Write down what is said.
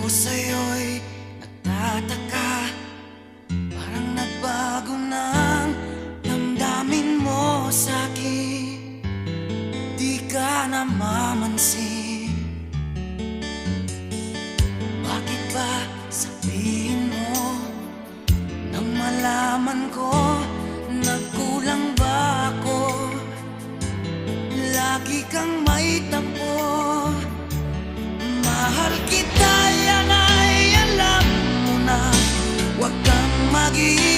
Ako sa'yo'y nagtataka, parang nagbago ng damdamin mo sa'kin. Di ka namamansin. Bakit ba sabihin mo nang malaman ko nagkulang ba ako? Lagi kang may tampo. Mahal kita, yan ay alam mo na. Huwag kang mag-iisip